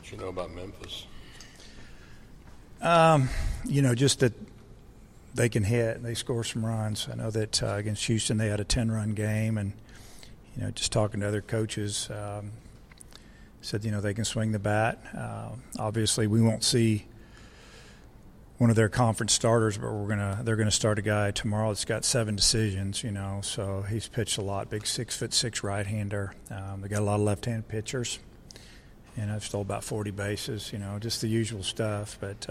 What you know about Memphis? Just that they can hit and they score some runs. I know that against Houston they had a 10-run game, and just talking to other coaches, said they can swing the bat. Obviously, we won't see one of their conference starters, but they're gonna start a guy tomorrow that's got 7 decisions. So he's pitched a lot. Big 6'6" right-hander. They got a lot of left-handed pitchers, and I've stole about 40 bases. Just the usual stuff. But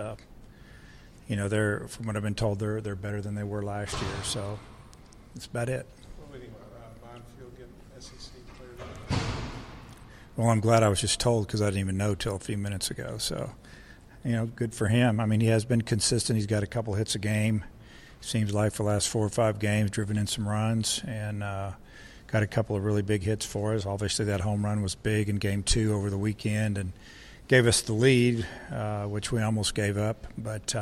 they're, from what I've been told, they're better than they were last year. So that's about it. What do you think about Bonfield getting SEC cleared up? Well, I'm glad I was just told, because I didn't even know till a few minutes ago. So, good for him. I mean, he has been consistent. He's got a couple hits a game. Seems like for the last 4 or 5 games, driven in some runs, and got a couple of really big hits for us. Obviously, that home run was big in Game 2 over the weekend and gave us the lead, which we almost gave up. But,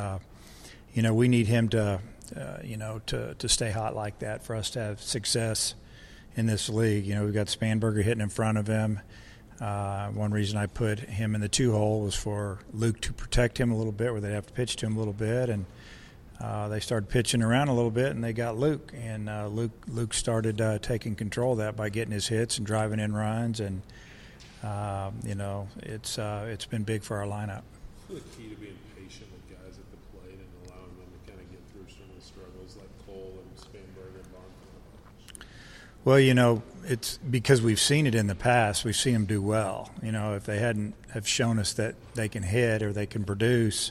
we need him to stay hot like that for us to have success in this league. We've got Spanberger hitting in front of him. One reason I put him in the 2-hole was for Luke to protect him a little bit, where they'd have to pitch to him a little bit. And they started pitching around a little bit, and they got Luke. And Luke started taking control of that by getting his hits and driving in runs. And, it's been big for our lineup. What's the key to being patient with guys at the plate and allowing them to kind of get through some of the struggles like Cole and Spanberger and Bonfield? Well, it's because we've seen it in the past. We've seen them do well. If they hadn't have shown us that they can hit or they can produce,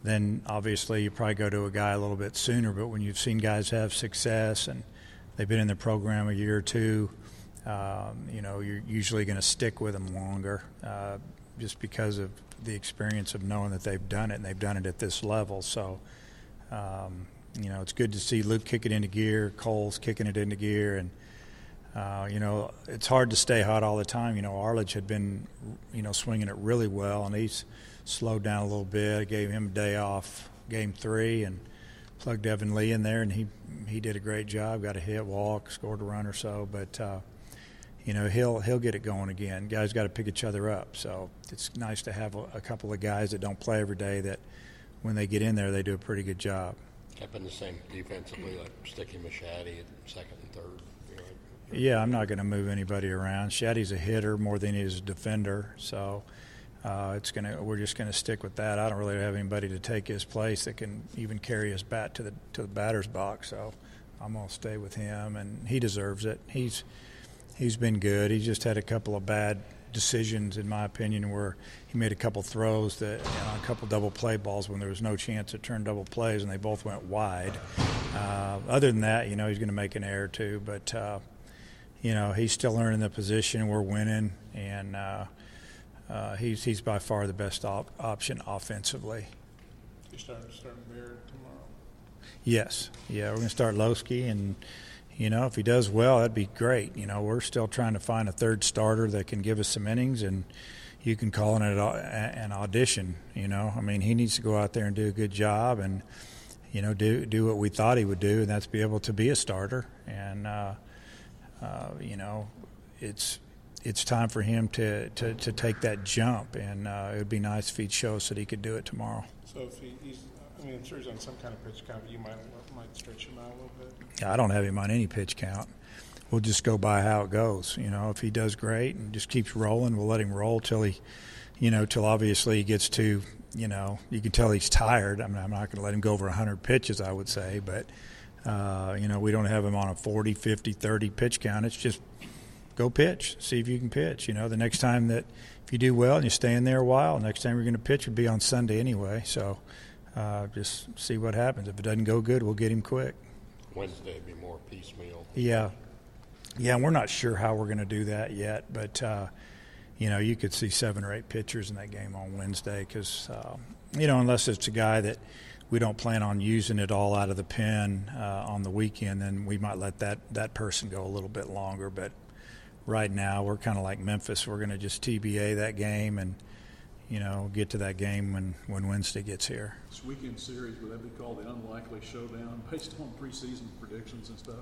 then obviously you probably go to a guy a little bit sooner. But when you've seen guys have success and they've been in the program a year or two, you're usually going to stick with them longer, just because of the experience of knowing that they've done it, and they've done it at this level. So, it's good to see Luke kick it into gear, Cole's kicking it into gear, and it's hard to stay hot all the time. Arledge had been, swinging it really well, and he's slowed down a little bit. I gave him a day off Game 3 and plugged Evan Lee in there, and he did a great job. Got a hit, walk, scored a run or so. But he'll get it going again. Guys got to pick each other up. So it's nice to have a couple of guys that don't play every day that when they get in there, they do a pretty good job. Kept in the same defensively, like sticking with Shaddy at second and third. Yeah, I'm not going to move anybody around. Shaddy's a hitter more than he is a defender, so we're just going to stick with that. I don't really have anybody to take his place that can even carry his bat to the batter's box, so I'm going to stay with him, and he deserves it. He's been good. He just had a couple of bad decisions, in my opinion, where he made a couple throws that a couple double play balls when there was no chance to turn double plays, and they both went wide. Other than that, he's going to make an error too, but he's still earning the position, and we're winning, and he's by far the best option offensively. You're starting Baird tomorrow? Yes. Yeah, we're going to start Lowski, and if he does well, that'd be great. We're still trying to find a third starter that can give us some innings, and you can call it an audition. He needs to go out there and do a good job, and do what we thought he would do, and that's be able to be a starter. And it's time for him to take that jump, and it would be nice if he'd show us that he could do it tomorrow. So if I'm sure he's on some kind of pitch count, but you might stretch him out a little bit. I don't have him on any pitch count. We'll just go by how it goes. If he does great and just keeps rolling, we'll let him roll till till obviously he gets to, you can tell he's tired. I mean, I'm not going to let him go over 100 pitches, I would say, but we don't have him on a 40, 50, 30 pitch count. It's just go pitch, see if you can pitch. The next time that if you do well and you stay in there a while, next time you're going to pitch would be on Sunday anyway. So just see what happens. If it doesn't go good, we'll get him quick. Wednesday would be more piecemeal. Yeah, and we're not sure how we're going to do that yet, but you could see 7 or 8 pitchers in that game on Wednesday because unless it's a guy that we don't plan on using it all out of the pen on the weekend, then we might let that person go a little bit longer. But right now we're kind of like Memphis. We're going to just TBA that game and get to that game when Wednesday gets here. This weekend series, would that be called the unlikely showdown based on preseason predictions and stuff?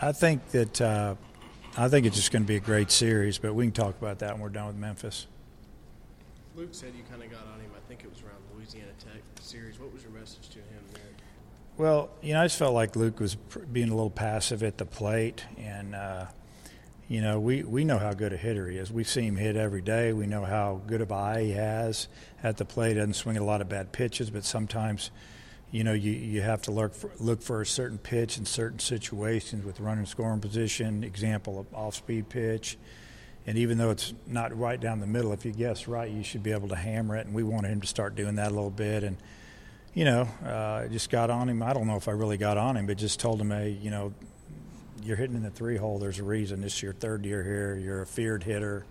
I think that it's just going to be a great series, but we can talk about that when we're done with Memphis. Luke said you kind of got on him. I think it was around the Louisiana Tech series. What was your message to him there? Well, I just felt like Luke was being a little passive at the plate, and we know how good a hitter he is. We see him hit every day. We know how good of an eye he has at the plate. Doesn't swing at a lot of bad pitches, but sometimes, you have to look for a certain pitch in certain situations with running scoring position. Example of off-speed pitch. And even though it's not right down the middle, if you guess right, you should be able to hammer it. And we wanted him to start doing that a little bit. And, just got on him. I don't know if I really got on him, but just told him, hey, you're hitting in the 3-hole. There's a reason. This is your third year here. You're a feared hitter.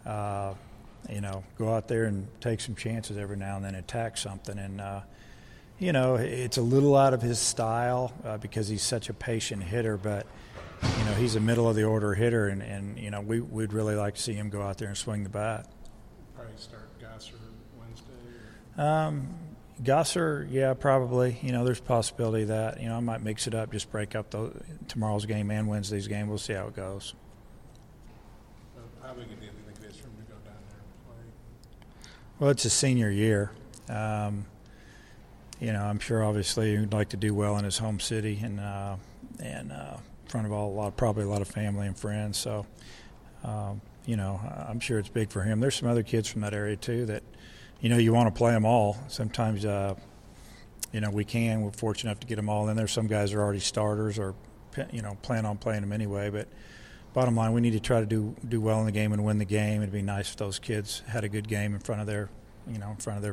Go out there and take some chances every now and then, attack something. And, it's a little out of his style because he's such a patient hitter, but he's a middle-of-the-order hitter, and we'd really like to see him go out there and swing the bat. Probably start Gosser Wednesday? Gosser, yeah, probably. There's a possibility of that. I might mix it up, just break up tomorrow's game and Wednesday's game. We'll see how it goes. How big a deal do you think it is for him to go down there and play? Well, it's his senior year. I'm sure obviously he'd like to do well in his home city and in front of probably a lot of family and friends. So, I'm sure it's big for him. There's some other kids from that area too that, you want to play them all. Sometimes, we can. We're fortunate enough to get them all in there. Some guys are already starters or, plan on playing them anyway. But bottom line, we need to try to do well in the game and win the game. It'd be nice if those kids had a good game in front of their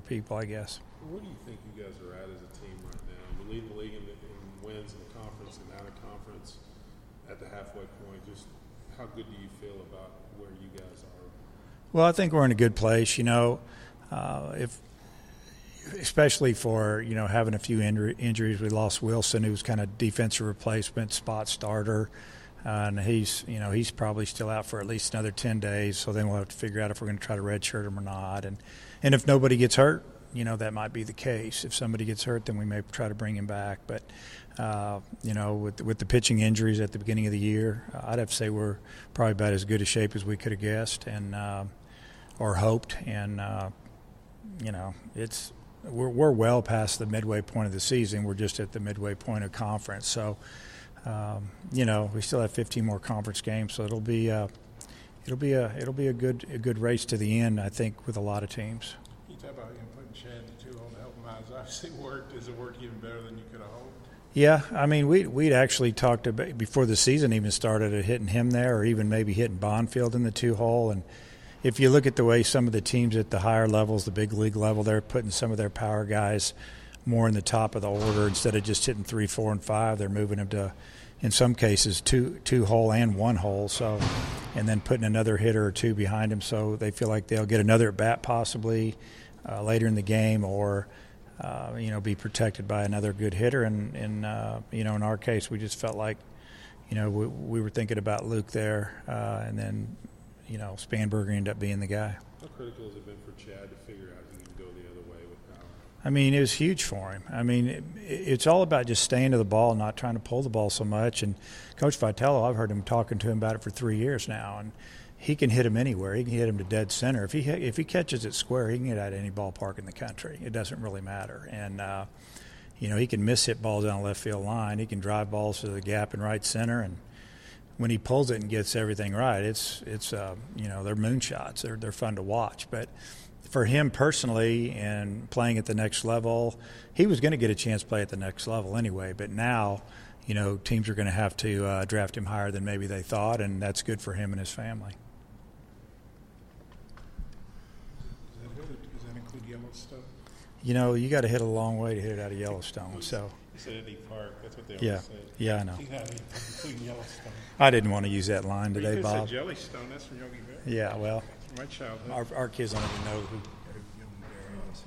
people, I guess. Where do you think you guys are at as a team right now? You lead the league in wins in the conference and out of conference at the halfway point. Just how good do you feel about where you guys are? Well, I think we're in a good place. Especially for having a few injuries. We lost Wilson, who was kind of defensive replacement, spot starter, and he's probably still out for at least another 10 days. So then we'll have to figure out if we're going to try to redshirt him or not. And if nobody gets hurt, that might be the case. If somebody gets hurt, then we may try to bring him back. But with the pitching injuries at the beginning of the year, I'd have to say we're probably about as good a shape as we could have guessed and or hoped. And we're well past the midway point of the season. We're just at the midway point of conference. So we still have 15 more conference games. So it'll be a good race to the end, I think, with a lot of teams. Can you talk about putting Chad in the 2-hole to help him out? It's obviously worked. Has it worked even better than you could have hoped? Yeah, I mean, we'd actually talked about before the season even started at hitting him there, or even maybe hitting Bonfield in the 2-hole. And if you look at the way some of the teams at the higher levels, the big league level, they're putting some of their power guys more in the top of the order instead of just hitting 3, 4, and 5. They're moving them to, in some cases, 2-hole and 1-hole. So, and then putting another hitter or two behind him, so they feel like they'll get another at bat possibly later in the game, or be protected by another good hitter. And in our case, we just felt like, we were thinking about Luke there, and then, Spanberger ended up being the guy. How critical has it been for Chad to figure out he can go the other way with power? I mean, it was huge for him. I mean, it's all about just staying to the ball, not trying to pull the ball so much. And Coach Vitello, I've heard him talking to him about it for 3 years now, and he can hit him anywhere. He can hit him to dead center. If he catches it square, he can get out of any ballpark in the country. It doesn't really matter. And he can miss-hit balls down the left field line. He can drive balls to the gap in right center, and when he pulls it and gets everything right, it's they're moonshots. They're fun to watch. But for him personally and playing at the next level, he was going to get a chance to play at the next level anyway. But now, teams are going to have to draft him higher than maybe they thought, and that's good for him and his family. Does that include Yellowstone? You got to hit a long way to hit it out of Yellowstone. So. You said Eddie Park. That's what they always say. Yeah, I know. Including Yellowstone. I didn't want to use that line today, Bob. You could say Jellystone. That's from Yogi Berra. Yeah, well, My childhood. our kids don't even know who Yogi Berra is.